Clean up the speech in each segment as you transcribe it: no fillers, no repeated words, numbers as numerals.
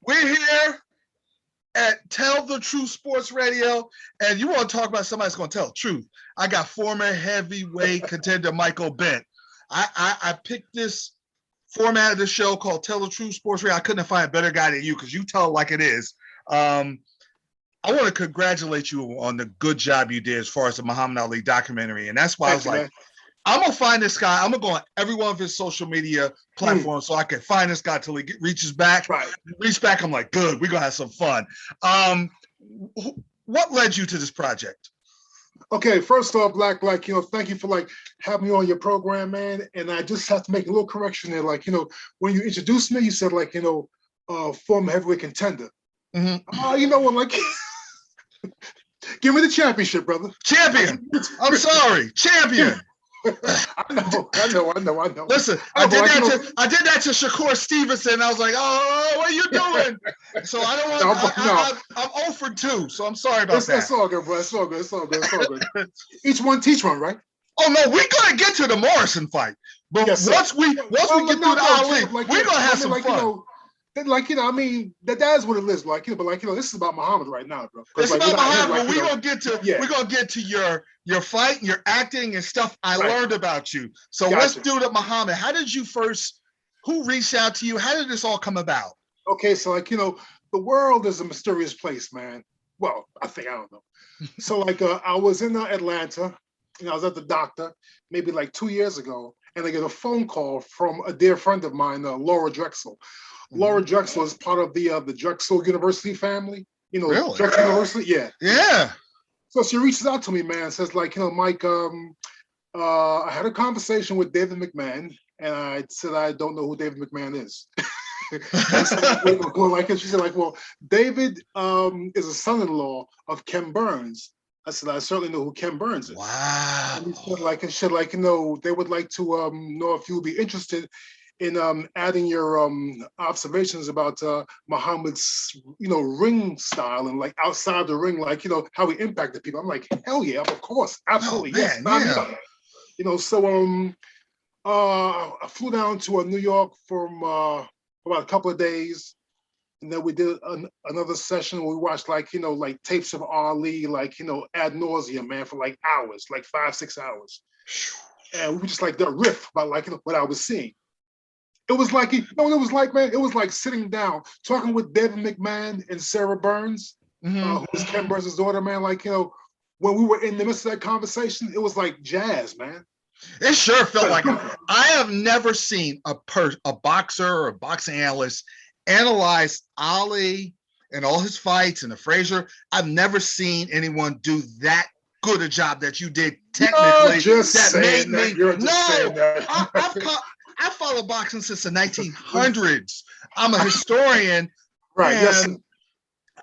We're here at Tell the Truth Sports Radio, and you want to talk about somebody that's going to tell the truth. I got former heavyweight contender Michael Bentt. I picked this format of the show called Tell the Truth Sports Radio. I couldn't find a better guy than you because you tell it like it is. I want to congratulate you on the good job you did as far as the Muhammad Ali documentary, and that's why I was like, I'm going to find this guy. I'm going to go on every one of his social media platforms so I can find this guy till he reaches back. Right. Reach back, I'm like, good, we're going to have some fun. What led you to this project? Okay, first off, thank you for having me on your program, man. And I just have to make a little correction there. When you introduced me, you said former heavyweight contender. Give me the championship, brother. Champion. I'm sorry, champion. I know. Listen, I did that to Shakur Stevenson. I was like, oh, what are you doing? So I don't want. I'm 0 for 2, so I'm sorry about that. It's all good, bro. It's all good. Each one teach one, right? Oh no, we're gonna get to the Morrison fight, but yes, once we get through the Ali, we're gonna have some fun. That is what it is. This is about Muhammad right now, bro. It's about Muhammad. We're gonna get to your fight, and your acting and stuff I learned about you. So let's do the Muhammad. How did you first? Who reached out to you? How did this all come about? Okay, so the world is a mysterious place, man. Well, I don't know. So I was in Atlanta, and I was at the doctor maybe 2 years ago, and I get a phone call from a dear friend of mine, Laura Drexel. Laura Drexel is part of the Drexel University family. Really? Drexel University, yeah. Yeah. So she reaches out to me, man, says Mike, I had a conversation with David McMahon, and I said I don't know who David McMahon is. She said well, David is a son-in-law of Ken Burns. I said I certainly know who Ken Burns is. Wow. And he said they would like to know if you would be interested in adding your observations about Muhammad's, ring style and outside the ring, how he impacted people. I'm like, hell yeah, of course, absolutely, yes. So I flew down to New York for about a couple of days, and then we did another session where we watched tapes of Ali, ad nauseum, man, for hours, 5-6 hours, and we were just the riff about what I was seeing. It was it was like sitting down, talking with David McMahon and Sarah Burns, who was Ken Burns' daughter, man. When we were in the midst of that conversation, it was like jazz, man. It sure felt like it. I have never seen a boxer or a boxing analyst analyze Ali and all his fights and the Frazier. I've never seen anyone do that good a job that you did technically. I follow boxing since the 1900s. I'm a historian. Right. Yes.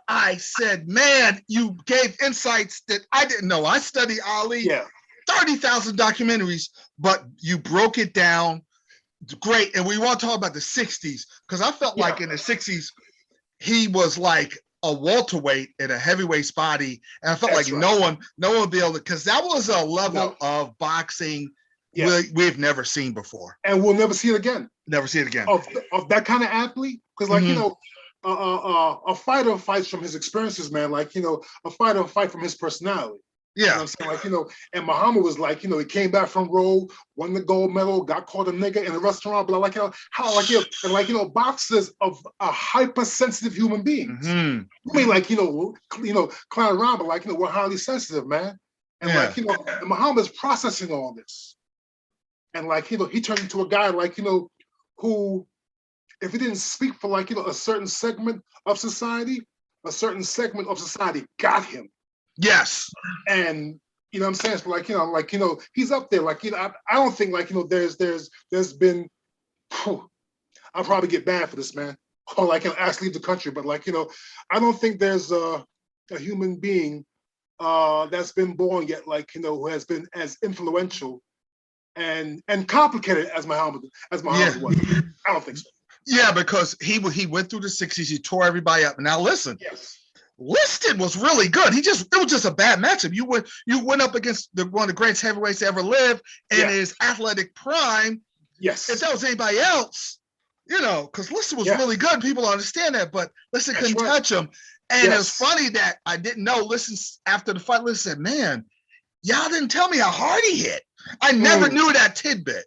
I said, man, you gave insights that I didn't know. I studied Ali, 30,000 documentaries, but you broke it down. Great. And we want to talk about the 60s, because I felt like in the 60s, he was like a welterweight in a heavyweight body. And I felt no one would be able to, because that was a level of boxing we've never seen before, and we'll never see it again. Never see it again of that kind of athlete, because a fighter fights from his experiences, man. A fighter fight from his personality. Yeah, I'm saying, and Muhammad was he came back from Rome, won the gold medal, got called a nigga in a restaurant, but boxers of a hypersensitive human beings. I mean, clown around, but we're highly sensitive, man. And and Muhammad's processing all this. And he turned into a guy who, if he didn't speak for a certain segment of society, got him. Yes. And what I'm saying? So he's up there. I don't think there's been. I'll probably get banned for this, man. Or actually leave the country. But I don't think there's a human being that's been born yet who has been as influential and complicated as Muhammad was. I don't think so. Yeah, because he went through the 60s, he tore everybody up. Now listen, Liston was really good. It was just a bad matchup. You went up against one of the greatest heavyweights to ever live in his athletic prime. Yes. If that was anybody else, You know, because Liston was Yeah. really good. People understand that, but Liston That's couldn't right. touch him. And Yes. it's funny that I didn't know. Liston, after the fight, Liston said, "Man, y'all didn't tell me how hard he hit. I never knew that tidbit."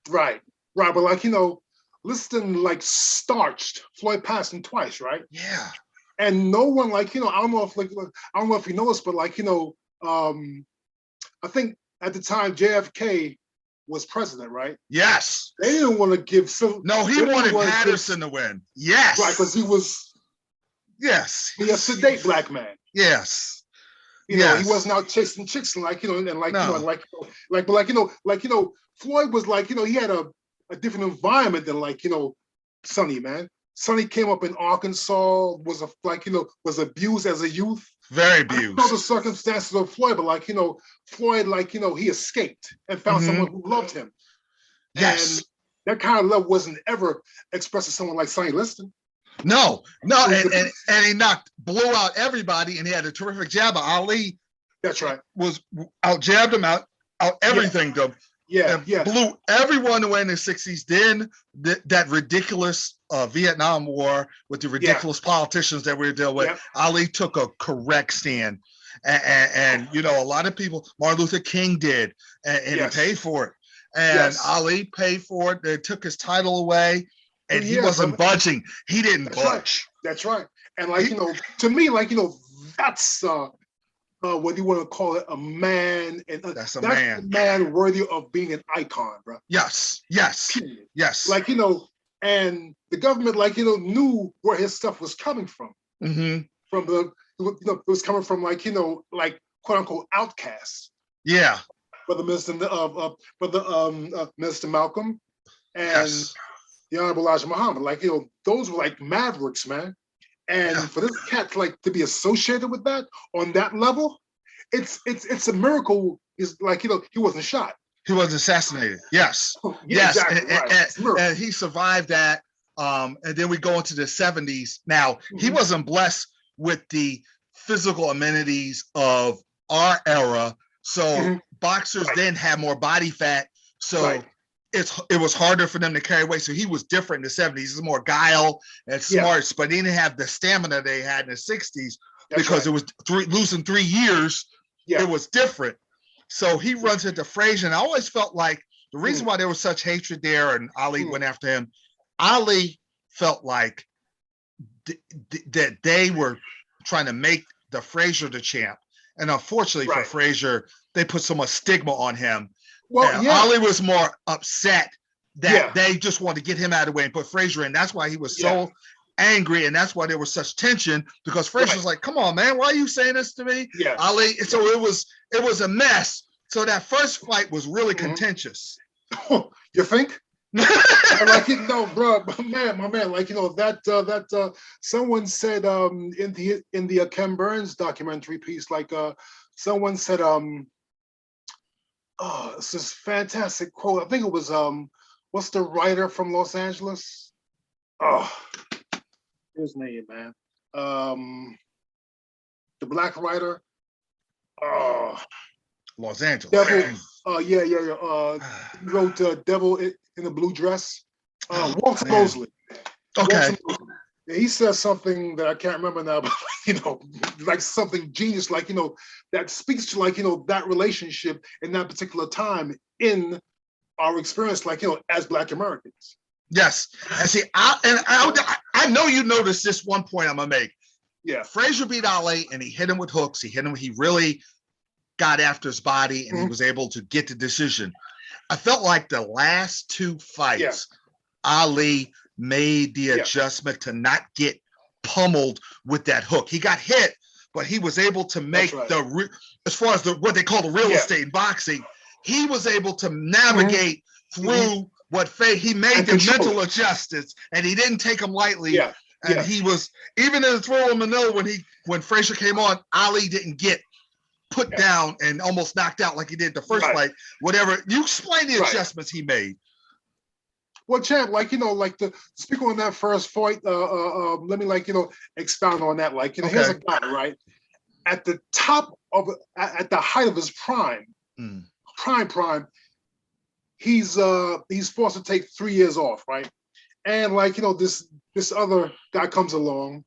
Right. But like, you know, Liston like starched Floyd Patterson twice, right? Yeah. And no one, like, you know, I don't know if you noticed, but like, you know, I think at the time JFK was president, right? Yes. They didn't want to give No, he wanted Patterson to win. Yes. Right, because he was a sedate black man. Yes. You know, he wasn't out chasing chicks and like, you know, and like, no. You know, Floyd was like, you know, he had a different environment than like, you know, Sonny, man. Sonny came up in Arkansas, was abused as a youth. Very abused. I don't know the circumstances of Floyd, but like, you know, Floyd, like, you know, he escaped and found someone who loved him. Yes. And that kind of love wasn't ever expressed to someone like Sonny Liston. No, and he blew out everybody, and he had a terrific jab. Ali, that's right, was out jabbed him out everything to blew everyone away in the 60s. Then that ridiculous Vietnam War with the ridiculous politicians that we were dealing with. Ali took a correct stand, and you know, a lot of people, Martin Luther King did, and he paid for it, and Ali paid for it. They took his title away. And he wasn't budging. He didn't budge. That's right. And like, you know, to me, like, you know, that's what do you want to call it? A man. And that's a man. Man worthy of being an icon, bro. Yes. Period. Yes. Like, you know, and the government, like, you know, knew where his stuff was coming from. From the, you know, it was coming from like, you know, like quote unquote outcasts. Yeah. Brother Minister Malcolm and the Honorable Elijah Muhammad, like, you know, those were like mavericks, man. And for this cat to like to be associated with that on that level, it's a miracle. Is like, you know, he wasn't shot. He wasn't assassinated. Yes. Yes. Exactly. And he survived that. And then we go into the 70s. Now, he wasn't blessed with the physical amenities of our era. So boxers then had more body fat. So it was harder for them to carry weight. So he was different in the 70s. He was more guile and smarts, but he didn't have the stamina they had in the 60s because it was losing 3 years. It was different. So he runs into Frazier. And I always felt like the reason why there was such hatred there and Ali went after him, Ali felt like that they were trying to make the Frazier the champ. And unfortunately for Frazier, they put so much stigma on him. Well, Ali was more upset that they just wanted to get him out of the way and put Frazier in. That's why he was so angry, and that's why there was such tension, because Frazier was like, "Come on, man, why are you saying this to me?" Ali. So it was a mess. So that first fight was really contentious. You think? Like, you know, bro, my man, like, you know, that someone said in the Ken Burns documentary piece, like someone said it's this fantastic quote. I think it was what's the writer from Los Angeles? His name, man. The black writer. Los Angeles. Devil. He wrote Devil in the Blue Dress. Walter Mosley. Okay. He says something that I can't remember now, but you know, like something genius, like, you know, that speaks to, like, you know, that relationship in that particular time in our experience, like, you know, as Black Americans. Yes. And see, I know you noticed this one point I'm gonna make. Yeah. Frazier beat Ali and he hit him with hooks. He really got after his body and he was able to get the decision. I felt like the last two fights, Ali made the adjustment to not get pummeled with that hook. He got hit, but he was able to make as far as what they call the real estate in boxing, he was able to navigate through what he made the mental adjustments, and he didn't take them lightly. And he was, even in the throw in Manila when Frazier came on, Ali didn't get put down and almost knocked out like he did the first fight. Whatever. You explain the adjustments he made. Well, champ, like, you know, like speaking on that first fight, let me, like, you know, expound on that. Like, you know, here's a guy, right? At the height of his prime, prime, he's forced to take 3 years off, right? And like, this other guy comes along,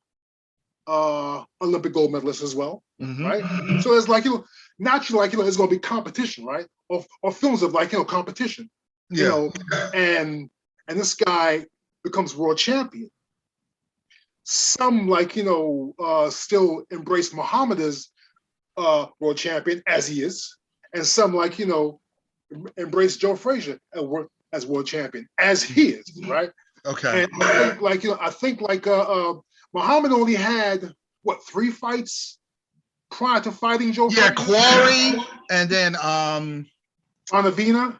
Olympic gold medalist as well, right? So it's like, naturally, like, it's going to be competition, right? Or films of like, competition, and this guy becomes world champion. Some like, still embrace Muhammad as world champion as he is, and some like, embrace Joe Frazier as world champion as he is, right? Okay. And I think Muhammad only had what 3 fights prior to fighting Joe Frazier? Quarry, and then Onavina.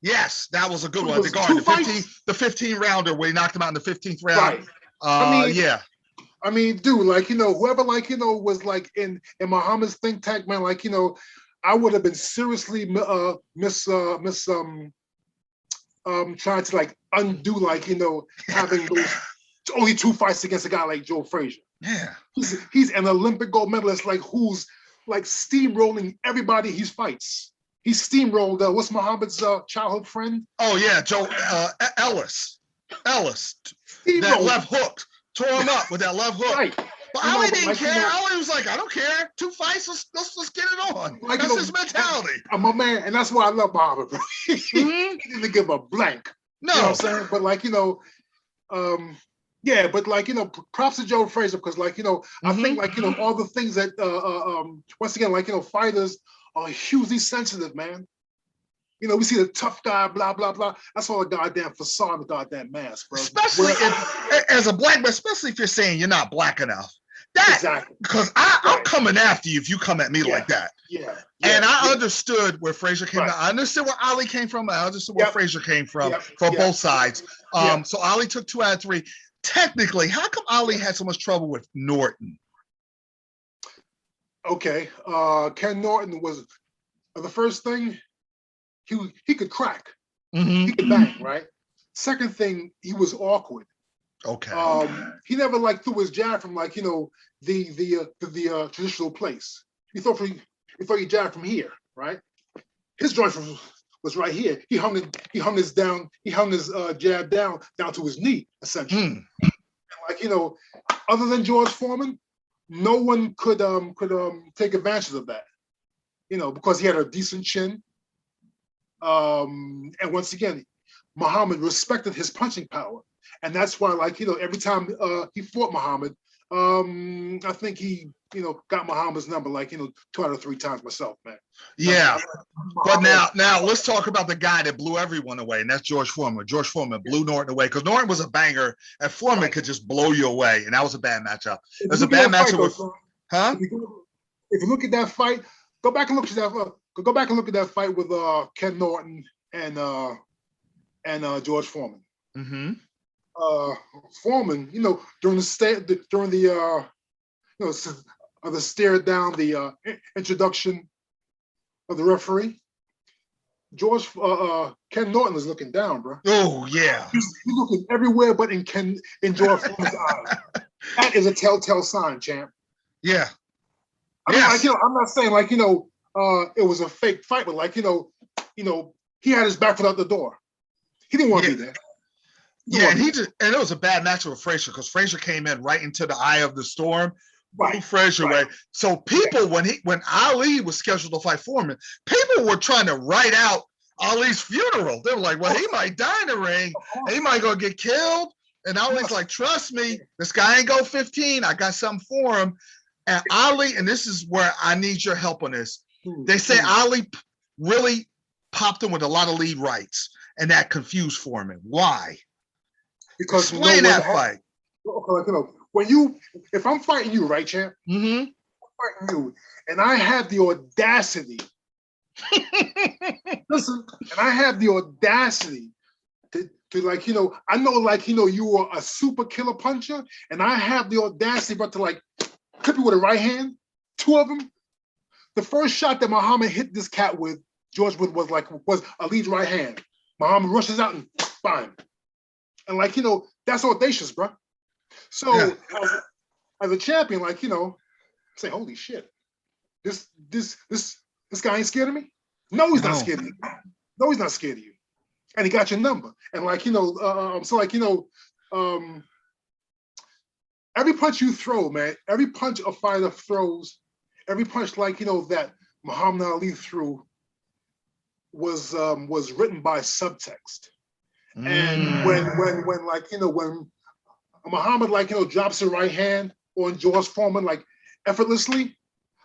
Yes, that was a good one. The 15 rounder where he knocked him out in the 15th round. Right. I mean, dude, like, whoever like, was like in Muhammad's think tank, man, like, I would have been seriously trying to like undo like, having those only 2 fights against a guy like Joe Frazier. Yeah. He's an Olympic gold medalist, like who's like steamrolling everybody he fights. He steamrolled what's Muhammad's childhood friend? Oh yeah, Joe Ellis. Steamrolled. That left hook. Tore him up with that left hook. Right. But Ali didn't care. Ali was like, I don't care. 2 fights, let's get it on. Like, that's his mentality. I'm a man, and that's why I love Muhammad, bro. He didn't give a blank. No. You know what I'm saying? But like, yeah, but like, props to Joe Frazier, because like, I think like, all the things that once again, like, fighters are hugely sensitive, man. We see the tough guy, blah, blah, blah. That's all a goddamn facade, the goddamn mask, bro. Especially as a black man, especially if you're saying you're not black enough. Exactly. Because I'm coming after you if you come at me like that. Yeah. And I understood where Frazier came from. I understood where Ali came from. I understood where Frazier came from both sides. So Ali took 2 out of 3. Technically, how come Ali had so much trouble with Norton? Okay. Ken Norton was the first thing. He could crack. He could bang, right? Second thing, he was awkward. Okay. He never like threw his jab from like the traditional place. He thought he jabbed from here, right? His joint was right here. He hung his jab down to his knee, essentially. And like other than George Foreman, no one could take advantage of that. Because he had a decent chin. And once again, Muhammad respected his punching power. And that's why, like, every time he fought Muhammad, I think he, got Muhammad's number, like, 2 out of 3 times myself, man. Yeah. But now let's talk about the guy that blew everyone away, and that's George Foreman. George Foreman blew Norton away because Norton was a banger, and Foreman could just blow you away, and that was a bad matchup. It was a bad matchup with, huh? If you look at that fight, go back and look at that fight with Ken Norton and George Foreman. Foreman, during the stare down the introduction of the referee, Ken Norton is looking down, bro. Oh yeah, he's looking everywhere but in George Foreman's eyes. That is a telltale sign, champ. Yeah. I mean, like, I'm not saying like it was a fake fight, but like he had his back foot out the door. He didn't want to be there. And it was a bad matchup with Frazier because Frazier came in right into the eye of the storm, blew Frazier away. So people, when Ali was scheduled to fight Foreman, people were trying to write out Ali's funeral. They were like, well, he might die in the ring. He might go get killed. And Ali's like, trust me, this guy ain't go 15. I got something for him. And Ali, and this is where I need your help on this. They say Ali really popped him with a lot of lead rights, and that confused Foreman. Why? Because explain that fight. If I'm fighting you, right, champ? I'm fighting you, and I have the audacity. Listen, and I have the audacity to like, I know, like, you are a super killer puncher, and I have the audacity, but to like clip you with a right hand, 2 of them. The first shot that Muhammad hit this cat with, George was Ali's right hand. Muhammad rushes out and bang. And like, that's audacious, bro. So as a champion, like, say, holy shit, this guy ain't scared of me? No, he's not scared of you. No, he's not scared of you. and he got your number. And like, so like, every punch you throw, man, every punch a fighter throws, every punch like, that Muhammad Ali threw was written by subtext. And when like, when Muhammad like, drops the right hand on George Foreman, like effortlessly,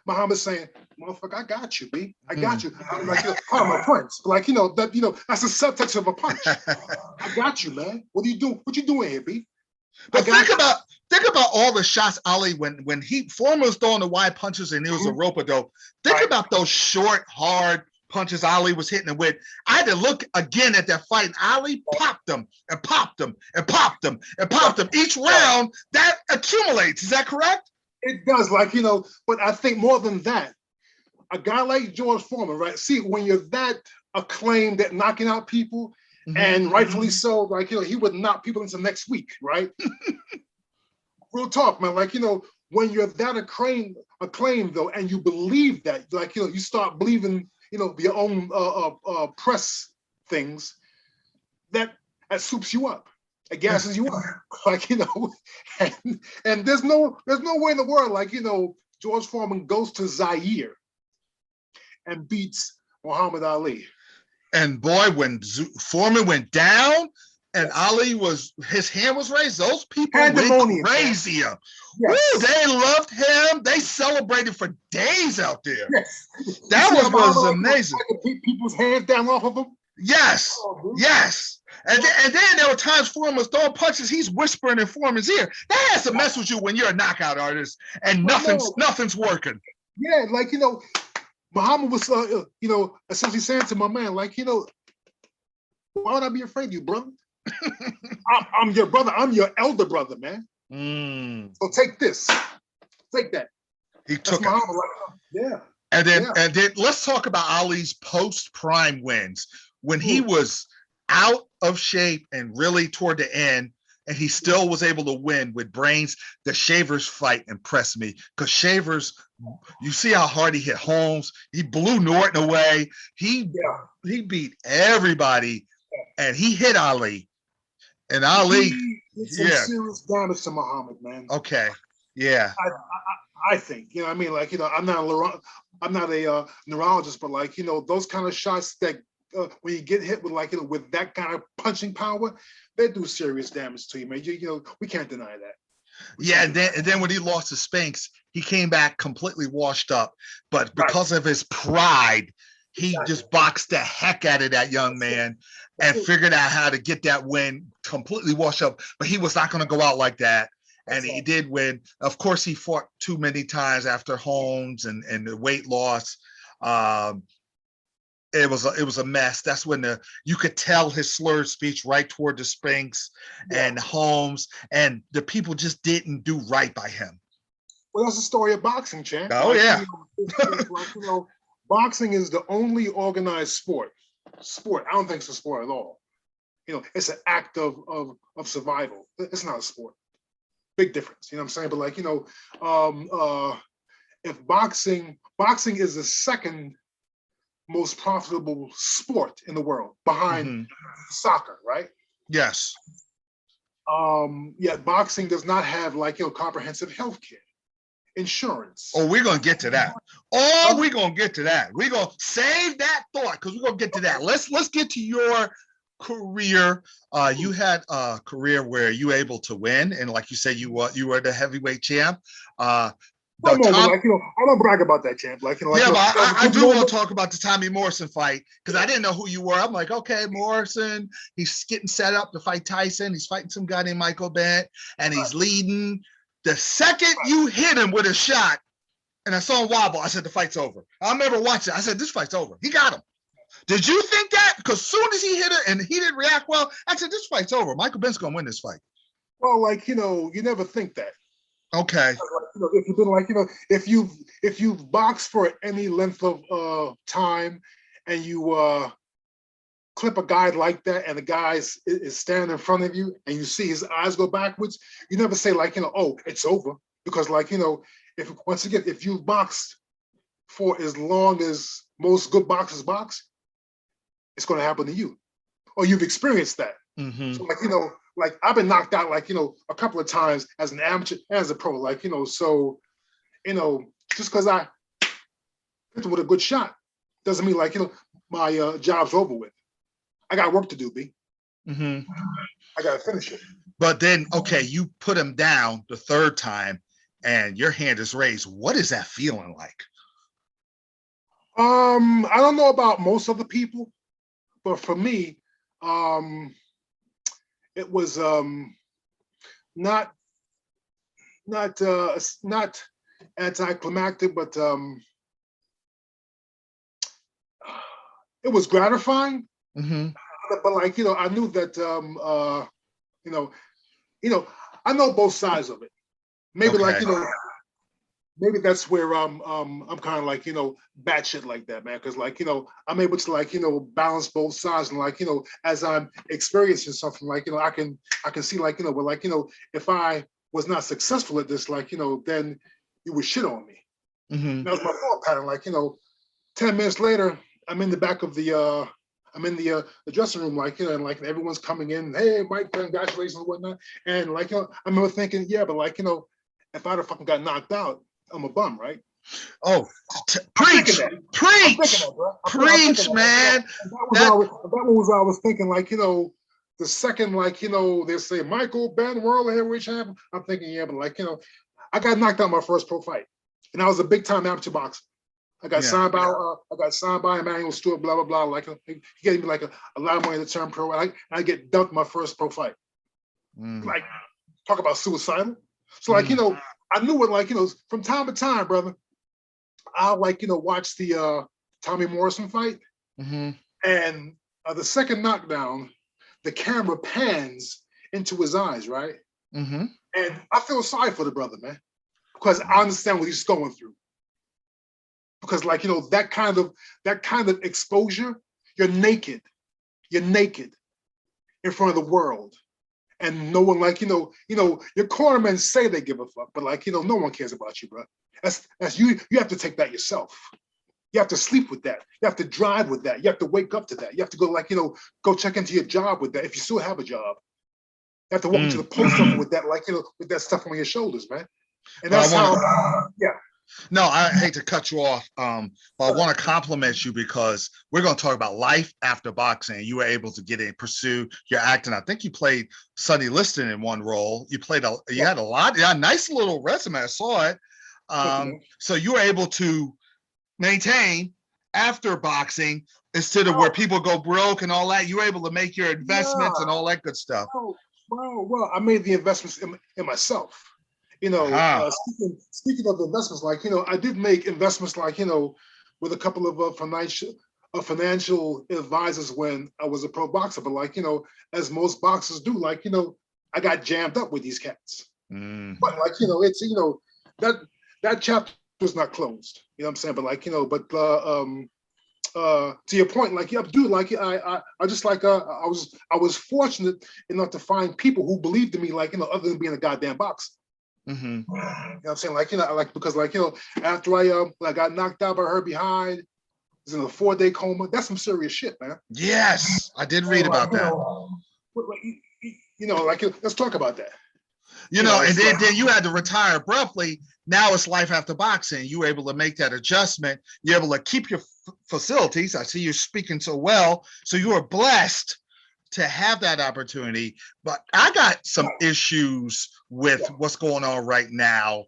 Muhammad's saying, motherfucker, I got you, B. I got you. Like, part of my punch. Like, that's the subtext of a punch. I got you, man. What are you doing? What you doing here, B? But think about all the shots Ali when Foreman was throwing the wide punches and it was a rope-a-dope. Think about those short, hard punches Ali was hitting him with. I had to look again at that fight. Ali popped them and popped them and popped them and popped them. Each round that accumulates. Is that correct? It does, like, but I think more than that, a guy like George Foreman, right? See, when you're that acclaimed at knocking out people, and rightfully so, like, he would knock people into next week, right? Real talk, man. Like, when you're that acclaimed though, and you believe that, like, you start believing, your own press things, that soups you up. It gasses you up, like, and there's no way in the world, like, George Foreman goes to Zaire and beats Muhammad Ali. And boy, when Foreman went down and Ali his hand was raised, those people went crazy. Yes. Woo, they loved him. They celebrated for days out there. Yes. That was amazing. Like, people's hands down off of them. Yes, yes. And then there were times Foreman was throwing punches, he's whispering in Foreman's ear. That has to mess with you when you're a knockout artist and nothing's working. Yeah, like, Muhammad was, essentially saying to my man, like, why would I be afraid of you, brother? I'm your brother. I'm your elder brother, man. So take this. Take that. He took it. Yeah. And then let's talk about Ali's post-prime wins. When he was out of shape and really toward the end, and he still was able to win with brains. The Shavers fight impressed me because Shavers, you see how hard he hit Holmes. He blew Norton away. He beat everybody, and he hit Ali. And Ali, did some serious damage to Muhammad, man. Okay, yeah. I think, I mean, like, I'm not a neurologist, but like, those kind of shots that when you get hit with, like, with that kind of punching power, they do serious damage to you, man. We can't deny that. Yeah, and then when he lost to Spinks, he came back completely washed up. But because of his pride, he just boxed the heck out of that young man and figured out how to get that win completely washed up. But he was not going to go out like that. And he did win. Of course, he fought too many times after Holmes and the weight loss. It was a mess. That's when you could tell his slurred speech right toward the Spinks and Holmes, and the people just didn't do right by him. Well, that's the story of boxing, champ. Oh, yeah. Boxing is the only organized sport. I don't think it's a sport at all. It's an act of survival. It's not a sport. Big difference. You know what I'm saying? But like, if boxing is the second most profitable sport in the world behind soccer, right? Yes. Yet boxing does not have, like, comprehensive health care, insurance. Oh, we're gonna get to that. We're gonna get to that. We're gonna save that thought because we're gonna get to that. Let's get to your career. You had a career where you were able to win, and like you said, you were the heavyweight champ. I don't brag about that, champ. Like, but I do want to talk about the Tommy Morrison fight because I didn't know who you were. I'm like, okay, Morrison, he's getting set up to fight Tyson. He's fighting some guy named Michael Bentt, and he's leading. The second you hit him with a shot, and I saw him wobble, I said, the fight's over. I remember watching. I said, this fight's over. He got him. Did you think that? Because soon as he hit it and he didn't react well, I said, this fight's over. Michael Bentt's gonna win this fight. Well, like, you never think that. Okay. If you've been like, if you've boxed for any length of time and you clip a guy like that and the guy is standing in front of you and you see his eyes go backwards, you never say, like, oh, it's over. Because, like, if you've boxed for as long as most good boxers box, it's going to happen to you. or you've experienced that. Mm-hmm. So like, like I've been knocked out like, a couple of times as an amateur, as a pro, like, so, just because I hit with a good shot doesn't mean like, my job's over with. I got work to do, B. Mm-hmm. I got to finish it. But then, okay, you put him down the third time and your hand is raised. What is that feeling like? I don't know about most other people, but for me, it was not anticlimactic, but it was gratifying. Mm-hmm. But like, I knew that I know both sides of it. Maybe Okay. like, maybe that's where I'm kind of like, batshit like that, man. Cause like, I'm able to like, balance both sides. And like, as I'm experiencing something like, I can see like, well, like, if I was not successful at this, like, then you would shit on me. Mm-hmm. That was my thought pattern. Like, 10 minutes later, I'm in the back of the dressing room, like, and like everyone's coming in, hey, Mike, congratulations and whatnot. And like, I remember thinking, yeah, but like, if I'd have fucking got knocked out, I'm a bum, right? Oh, preach, man. That was I was thinking, like, the second, like, they say Michael Bentt, world heavyweight champion. I'm thinking, yeah, but like, I got knocked out my first pro fight, and I was a big time amateur boxer. I got signed by Emmanuel Stewart, blah blah blah. Like he gave me like a lot of money to turn pro. I get dunked my first pro fight. Like, talk about suicidal. So like, I knew it, like, from time to time, brother, I'll like, watch the Tommy Morrison fight. Mm-hmm. And the second knockdown, the camera pans into his eyes, right? Mm-hmm. And I feel sorry for the brother, man, because I understand what he's going through. Because like, that kind of exposure, you're naked in front of the world. And no one, like, your cornermen say they give a fuck, but like, no one cares about you, bro. That's you have to take that yourself. You have to sleep with that. You have to drive with that. You have to wake up to that. You have to go, like, go check into your job with that, if you still have a job. You have to walk into the post office with that, like, with that stuff on your shoulders, man. And that's yeah. No, I hate to cut you off, but I want to compliment you because we're going to talk about life after boxing. You were able to get in, pursue your acting. I think you played Sonny Liston in one role. You had a lot, nice little resume. I saw it. So you were able to maintain after boxing instead of where people go broke and all that. You were able to make your investments and all that good stuff. Well, I made the investments in myself. Speaking of investments, like, I did make investments, like, with a couple of financial advisors when I was a pro boxer. But like, as most boxers do, like, I got jammed up with these cats. But like, it's, that chapter was not closed. You know what I'm saying? But like, to your point, like, yeah, dude, like, I just like, I was fortunate enough to find people who believed in me, like, other than being a goddamn boxer. Mm-hmm. You know what I'm saying? Like, because like, after I got knocked out by her behind, was in a 4-day coma. That's some serious shit, man. Yes, I did read about that. Like, let's talk about that. And then you had to retire abruptly. Now it's life after boxing. You were able to make that adjustment. You're able to keep your facilities. I see you're speaking so well. So you were blessed to have that opportunity. But I got some issues with what's going on right now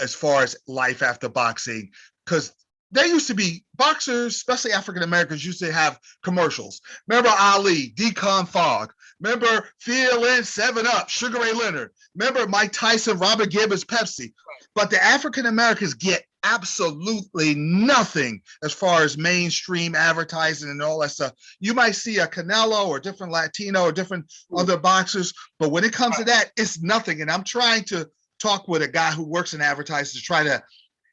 as far as life after boxing, because there used to be boxers, especially African Americans, used to have commercials. Remember Ali, Decon Fog. Remember Feelin', 7-Up, Sugar Ray Leonard. Remember Mike Tyson, Robert Gibbons, Pepsi. But the African Americans get absolutely nothing as far as mainstream advertising and all that stuff. You might see a Canelo or different Latino or different other boxers, but when it comes to that, it's nothing. And I'm trying to talk with a guy who works in advertising to try to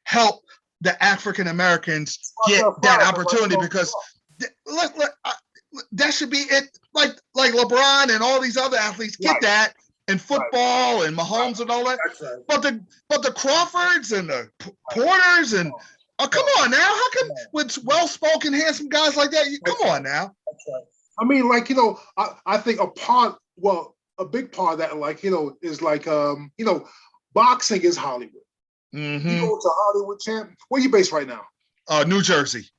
help the African Americans get that opportunity, because that should be it. Like LeBron and all these other athletes get that in football and Mahomes and all that. But the Crawfords and the Porters and come on now, how come with well-spoken, handsome guys like that? Come on now. I mean, like, I think a big part of that, like, is like, boxing is Hollywood. You go to Hollywood champ. Where you based right now? New Jersey.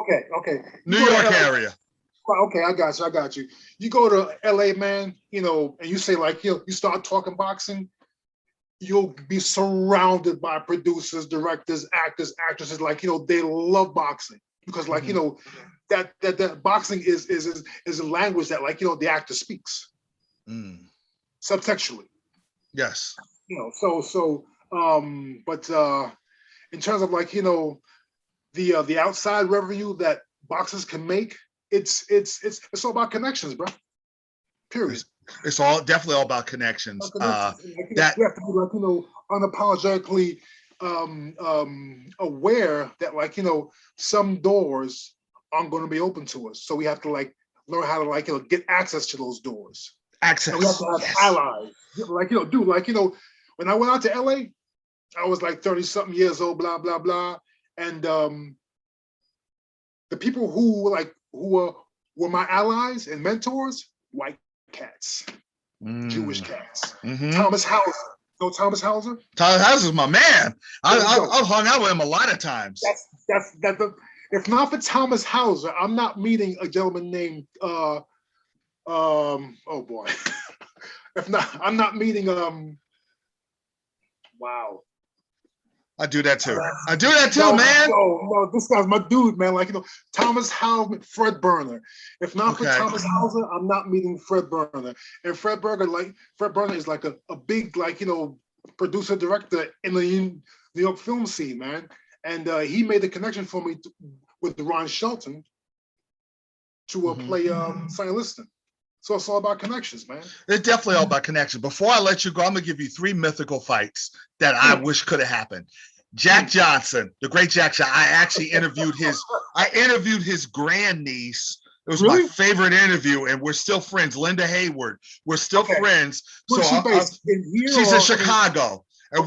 Okay. New York area. Okay, I got you. You go to LA, man, and you say, like, you start talking boxing, you'll be surrounded by producers, directors, actors, actresses. Like, they love boxing because, like, that boxing is a language that, like, the actor speaks subtextually. Yes. But in terms of, like, the outside revenue that boxers can make, it's all about connections, bro. Period. It's all definitely all about connections. Like, you have to be, like, unapologetically aware that, like, some doors aren't going to be open to us, so we have to, like, learn how to, like, get access to those doors. Access. And we have to have allies. Like, dude, like, when I went out to LA, I was like 30-something years old, blah blah blah, and the people who were my allies and mentors, white cats, Jewish cats. Thomas Hauser. Know Thomas Hauser? Thomas Hauser's my man. I've hung out with him a lot of times. If not for Thomas Hauser, I'm not meeting a gentleman named oh boy. If not, I'm not meeting wow. I do that too. Man. No, this guy's my dude, man. Like, Thomas Hauser, Fred Burner. If not for Thomas Hauser, I'm not meeting Fred Burner. And Fred Burner is like a big, like, producer director in the New York film scene, man. And he made the connection for me with Ron Shelton to play Sonny Liston. So it's all about connections, man. It's definitely all about connections. Before I let you go, I'm gonna give you 3 mythical fights that I wish could have happened. Jack Johnson, the great Jack Johnson. I actually interviewed his grandniece. It was my favorite interview, and we're still friends. Linda Hayward. We're still friends. Where's she based? She's in Chicago. And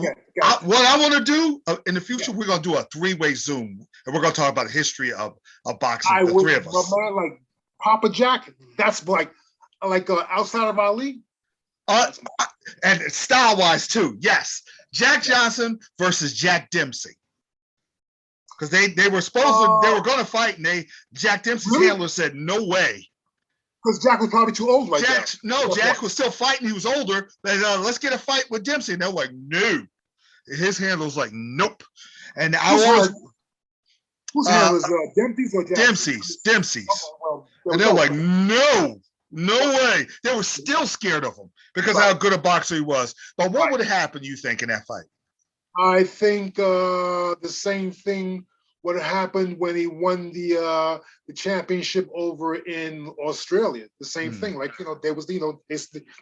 what I want to do in the future, we're gonna do a 3-way Zoom, and we're gonna talk about the history of boxing. The 3 of us. But man, like Papa Jack, that's like outside of Ali. And style-wise too, yes. Jack Johnson versus Jack Dempsey. Because they were they were going to fight, and Jack Dempsey's handler said, no way. Because Jack was probably too old Jack was still fighting. He was older. But, let's get a fight with Dempsey. And they're like, no. His handler was like, nope. And whose handler was Dempsey's or Jackson's? Dempsey's. And they're like, no way. They were still scared of him because of how good a boxer he was. But what would have happened, you think, in that fight? I think the same thing would have happened when he won the championship over in Australia. The same thing, like, there was, they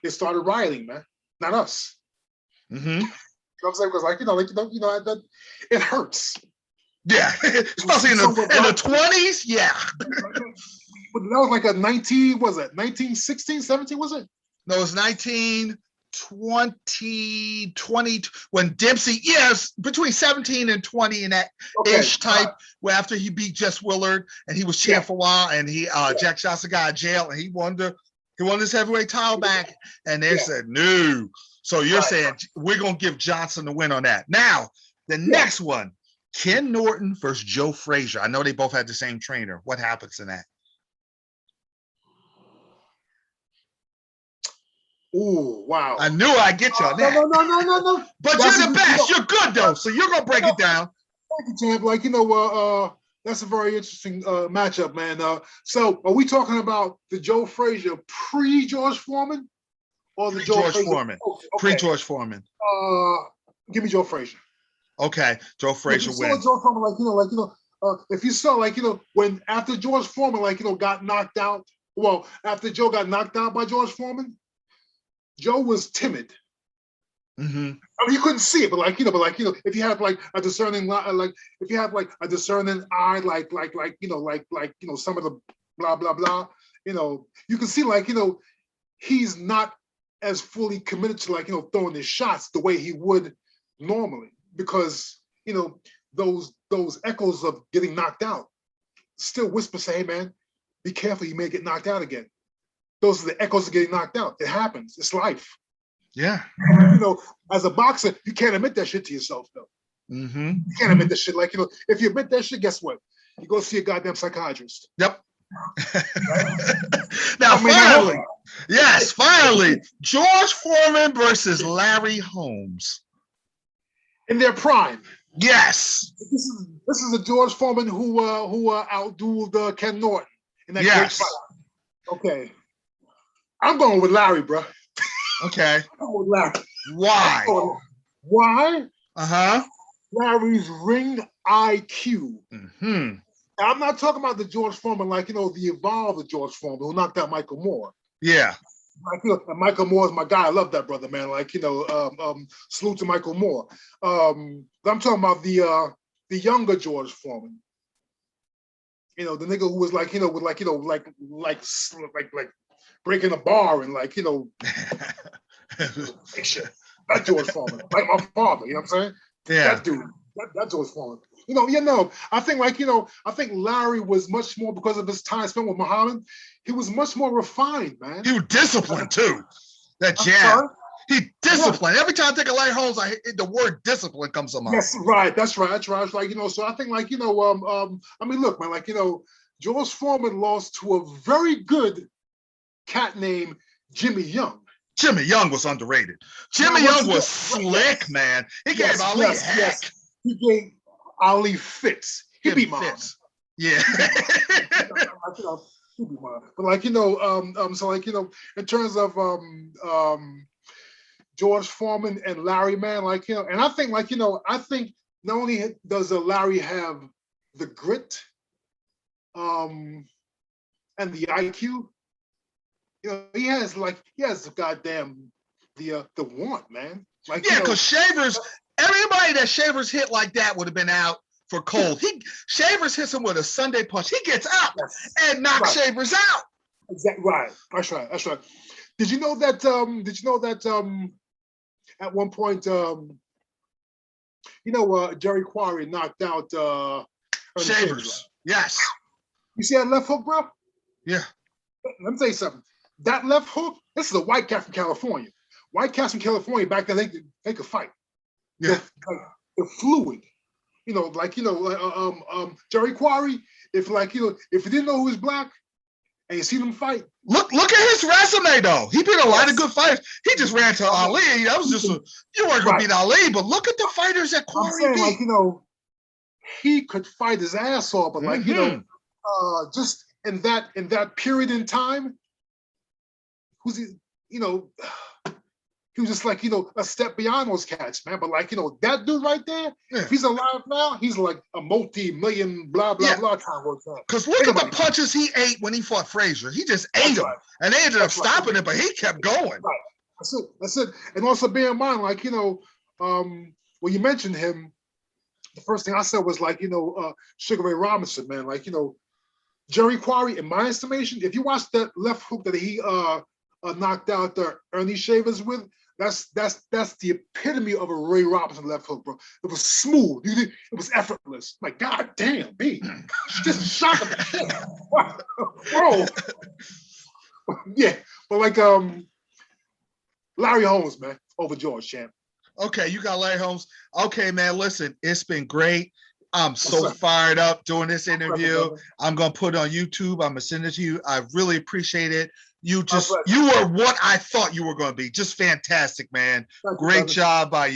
started rioting, man, not us. You know what I'm saying? Because, like, it hurts. Yeah, especially in the 20s. Yeah. But that was like a 1916, 17, was it? No, it was 20, when Dempsey, between 17 and 20 in that ish type, where after he beat Jess Willard and he was champ for a while, and Jack Johnson got out of jail and he won his heavyweight title back, and they said no. So you're saying we're gonna give Johnson the win on that. Now the next one, Ken Norton versus Joe Frazier. I know they both had the same trainer. What happens in that? Oh, wow. I knew I'd get you on that. No. But you're the best. You're good, though. So you're going to break it down. Thank you, champ. Like, that's a very interesting matchup, man. So are we talking about the Joe Frazier pre-George Foreman? Or the Joe Frazier? Foreman. Okay. Pre-George Foreman. Give me Joe Frazier. Okay. Joe Frazier wins. Joe Foreman, if you saw, when after George Foreman, got knocked out, after Joe got knocked out by George Foreman, Joe was timid. I mean, you couldn't see it, but if you have a discerning, if you have a discerning eye, some of the blah blah blah, you can see he's not as fully committed to throwing his shots the way he would normally, because those echoes of getting knocked out still whisper, say, hey man, be careful, you may get knocked out again. those are the echoes of getting knocked out. It happens. It's life. Yeah. You know, as a boxer, you can't admit that shit to yourself, though. Mm-hmm. You can't admit that shit. Like, you know, if you admit that shit, guess what? You go see a goddamn psychiatrist. Yep. Now, finally, yes, finally, George Foreman versus Larry Holmes. In their prime. Yes. This is a George Foreman who outdueled Ken Norton in that great fight. Okay. I'm going with Larry, bro. Okay. I'm going with Larry. Why? Why? Uh-huh. Larry's ring IQ. Mm-hmm. I'm not talking about the George Foreman, like, you know, the evolved George Foreman who knocked out Michael Moore. Yeah. Like, you know, and Michael Moore is my guy. I love that brother, man. Like, you know, salute to Michael Moore. I'm talking about the younger George Foreman. You know, the nigga who was like, you know, with like, you know, like breaking a bar and like, you know, shit. That George Foreman, like my father. You know what I'm saying? Yeah. That dude. That George Foreman. You know, I think like, you know, I think Larry was much more, because of his time spent with Muhammad, he was much more refined, man. He was disciplined too. That jab. He disciplined. Yeah. Every time I think of Larry Holmes, the word discipline comes to mind. Yes, right. That's right. That's right. Like, you know, so I think like, you know, I mean, look, man, like, you know, George Foreman lost to a very good cat named Jimmy Young. Jimmy Young was underrated. Jimmy Young was slick, man. He gave Ali heck. Yes. He gave Ali fits. He beat moms. Yeah. But like, you know, so like, you know, in terms of George Foreman and Larry, man, like, you know, and I think like, you know, I think not only does Larry have the grit and the IQ, you know, he has the goddamn the want, man. Like, yeah, because Shavers, everybody that Shavers hit like that would have been out for cold. Shavers hits him with a Sunday punch. He gets up and knocks Shavers out. Exactly right. That's right. That's right. Did you know that? At one point, you know, Jerry Quarry knocked out Shavers. Yes. You see that left hook, bro? Yeah. Let me tell you something. That left hook. This is a white cat from California. White cats from California back then they could fight. Yeah. They're fluid. You know, like, you know, Jerry Quarry, if like, you know, if you didn't know who was black and you see them fight. Look at his resume though. He beat a lot of good fighters. He just ran to Ali. That was just you weren't gonna beat Ali, but look at the fighters that Quarry beat. Like, you know, he could fight his ass off, but like, you know, just in that period in time, you know, he was just like, you know, a step beyond those cats, man. But like, you know, that dude right there, if he's alive now, he's like a multi-million blah, blah, blah kind of guy. Because look at the punches he ate when he fought Frazier. He just ate them. And they ended up stopping it, but he kept going. Right. That's it. That's it. And also bear in mind, like, you know, when you mentioned him, the first thing I said was like, you know, Sugar Ray Robinson, man. Like, you know, Jerry Quarry, in my estimation, if you watch that left hook that he knocked out Ernie Shavers with, that's the epitome of a Ray Robinson left hook, bro. It was smooth. It was effortless. Like, god damn, B. Just shocking the shit. Bro. Yeah. But like Larry Holmes, man, over George, champ. Okay, you got Larry Holmes. Okay, man, listen, it's been great. I'm so fired up doing this interview. I'm gonna put it on YouTube. I'm gonna send it to you. I really appreciate it. You were what I thought you were gonna be. Just fantastic, man. Great job by you.